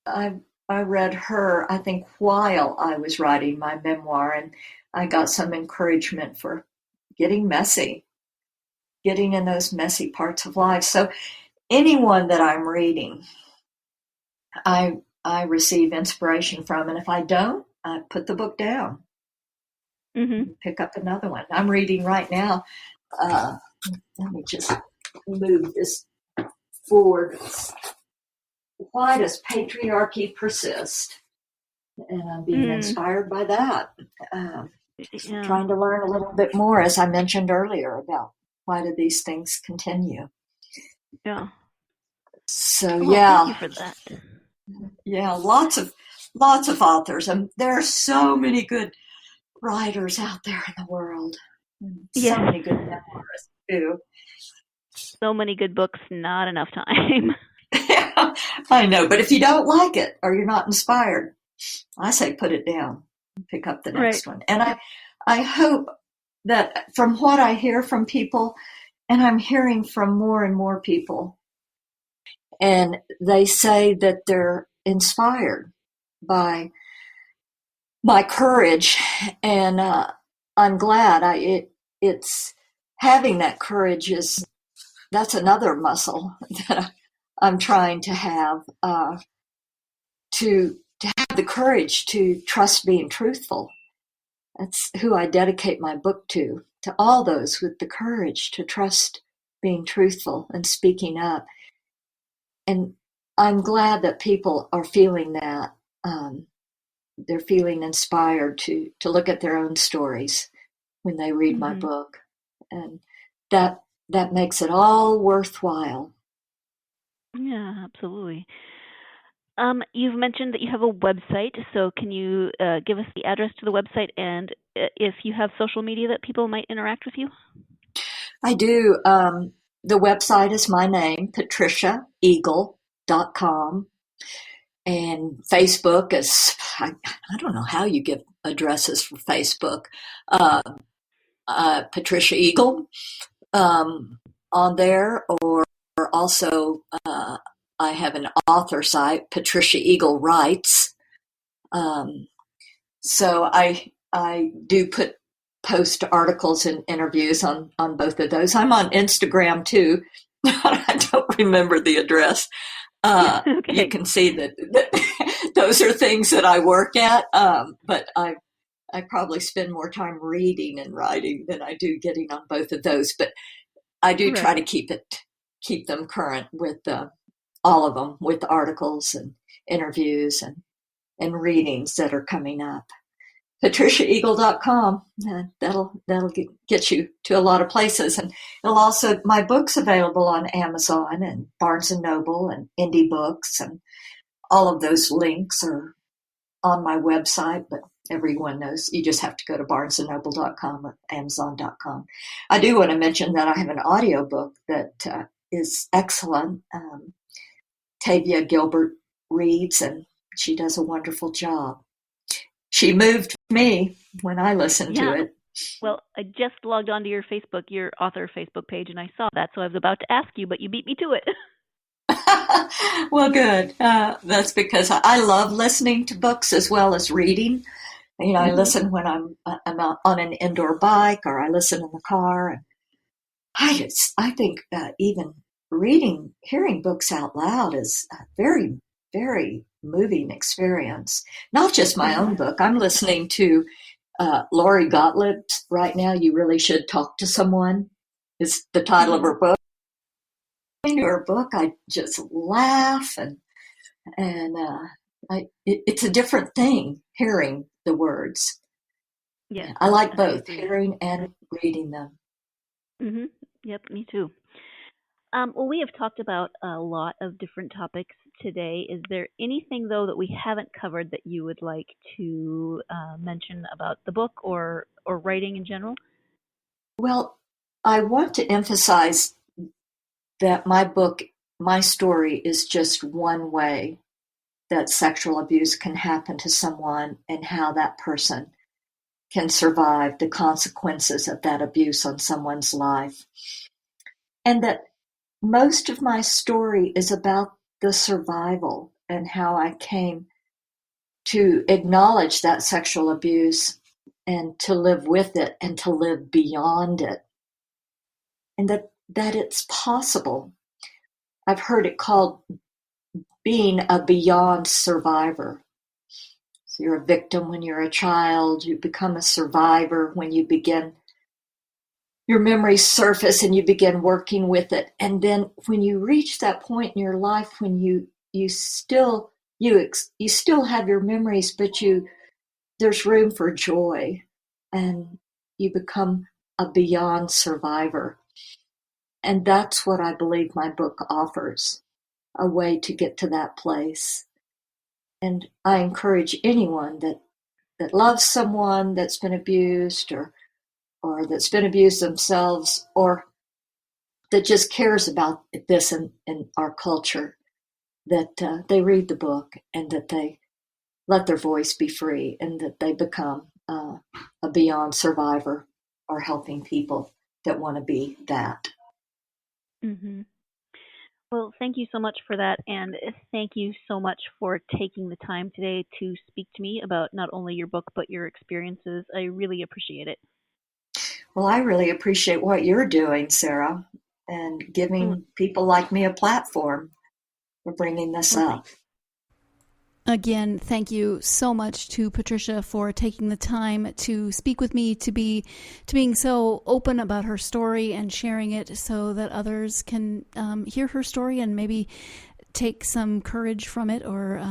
I read her, I think, while I was writing my memoir, and I got some encouragement for getting messy, getting in those messy parts of life. So anyone that I'm reading, I receive inspiration from, and if I don't, I put the book down, pick up another one. I'm reading right now. Let me just move this forward. Why Does Patriarchy Persist? And I'm being inspired by that. Trying to learn a little bit more, as I mentioned earlier, about why do these things continue. Yeah. So thank you for that. Yeah, lots of authors, and there are so many good writers out there in the world. So many good memoirs too. So many good books, not enough time. Yeah, I know, but if you don't like it or you're not inspired, I say put it down and pick up the next one. And I hope that from what I hear from people, and I'm hearing from more and more people, and they say that they're inspired by my courage, and I'm glad. It's having that courage that's another muscle that I'm trying to have, to have the courage to trust being truthful. That's who I dedicate my book to all those with the courage to trust being truthful and speaking up. And I'm glad that people are feeling that. They're feeling inspired to look at their own stories when they read my book. And that makes it all worthwhile. Yeah, absolutely. You've mentioned that you have a website, so can you give us the address to the website and if you have social media that people might interact with you? I do. The website is my name, patriciaeagle.com. And Facebook is, I don't know how you give addresses for Facebook. Patricia Eagle on there, or also I have an author site, Patricia Eagle Writes. So I do post articles and interviews on both of those. I'm on Instagram too. I don't remember the address. Okay. You can see that those are things that I work at, but I probably spend more time reading and writing than I do getting on both of those. But I do try to keep them current with all of them, with articles and interviews and readings that are coming up. PatriciaEagle.com. That'll get you to a lot of places, and it'll also, my book's available on Amazon and Barnes and Noble and Indie Books, and all of those links are on my website. But everyone knows you just have to go to BarnesandNoble.com or Amazon.com. I do want to mention that I have an audiobook that is excellent. Tavia Gilbert reads, and she does a wonderful job. She moved me when I listened to it. Well, I just logged onto your author Facebook page, and I saw that, so I was about to ask you, but you beat me to it. Well, good. That's because I love listening to books as well as reading. You know, I listen when I'm out on an indoor bike, or I listen in the car. And I think even hearing books out loud is a very, very moving experience. Not just my own book. I'm listening to Lori Gottlieb's right now. You Really Should Talk to Someone is the title of her book. In her book, I just laugh, and it's a different thing hearing the words. Yeah, I like both, hearing and reading them. Mm-hmm. Yep, me too. Well, we have talked about a lot of different topics today. Is there anything, though, that we haven't covered that you would like to mention about the book or writing in general? Well, I want to emphasize that my book, my story, is just one way that sexual abuse can happen to someone, and how that person can survive the consequences of that abuse on someone's life. And that most of my story is about the survival and how I came to acknowledge that sexual abuse and to live with it and to live beyond it. And that it's possible. I've heard it called being a beyond survivor. So you're a victim when you're a child, you become a survivor when you begin, your memories surface and you begin working with it. And then when you reach that point in your life when you still have your memories, but there's room for joy, and you become a beyond survivor. And that's what I believe my book offers, a way to get to that place. And I encourage anyone that loves someone that's been abused, or that's been abused themselves, or that just cares about this in our culture, that they read the book and that they let their voice be free, and that they become a beyond survivor, or helping people that want to be that. Mm-hmm. Well, thank you so much for that, and thank you so much for taking the time today to speak to me about not only your book but your experiences. I really appreciate it. Well, I really appreciate what you're doing, Sarah, and giving people like me a platform for bringing this up. Again, thank you so much to Patricia for taking the time to speak with me, to being so open about her story and sharing it so that others can hear her story and maybe take some courage from it, or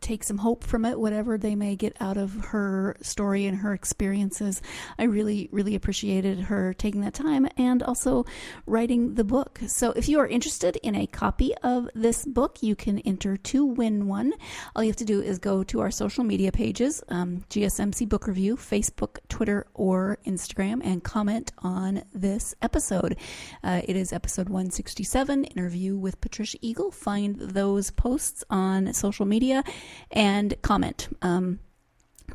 take some hope from it, whatever they may get out of her story and her experiences. I really, really appreciated her taking that time and also writing the book. So if you are interested in a copy of this book, you can enter to win one. All you have to do is go to our social media pages, GSMC Book Review, Facebook, Twitter, or Instagram, and comment on this episode. It is episode 167, Interview with Patricia Eagle. Find those posts on social media and comment.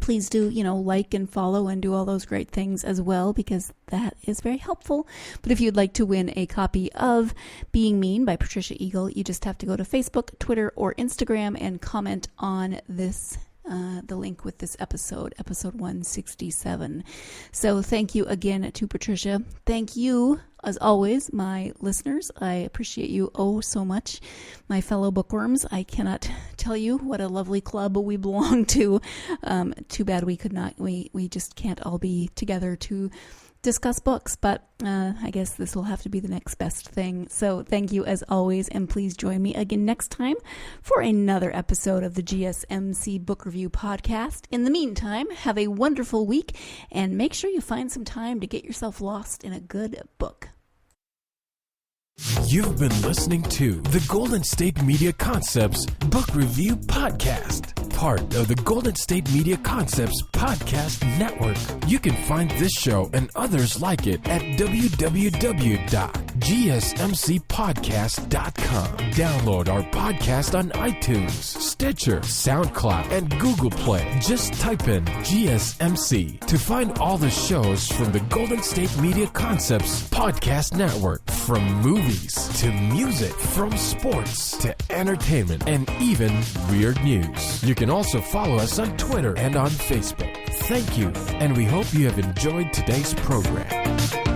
Please do, like and follow and do all those great things as well, because that is very helpful. But if you'd like to win a copy of Being Mean by Patricia Eagle, you just have to go to Facebook, Twitter, or Instagram and comment on this the link with this episode 167. So thank you again to Patricia. Thank you, as always, my listeners. I appreciate you oh so much. My fellow bookworms, I cannot tell you what a lovely club we belong to. Too bad we could not, we just can't all be together to discuss books, but I guess this will have to be the next best thing. So thank you as always, and please join me again next time for another episode of the GSMC Book Review Podcast. In the meantime, have a wonderful week, and make sure you find some time to get yourself lost in a good book. You've been listening to the Golden State Media Concepts Book Review Podcast, part of the Golden State Media Concepts Podcast Network. You can find this show and others like it at www.gsmcpodcast.com. Download our podcast on iTunes, Stitcher, SoundCloud, and Google Play. Just type in GSMC to find all the shows from the Golden State Media Concepts Podcast Network, from movies to music, from sports to entertainment, and even weird news. You can also follow us on Twitter and on Facebook. Thank you, and we hope you have enjoyed today's program.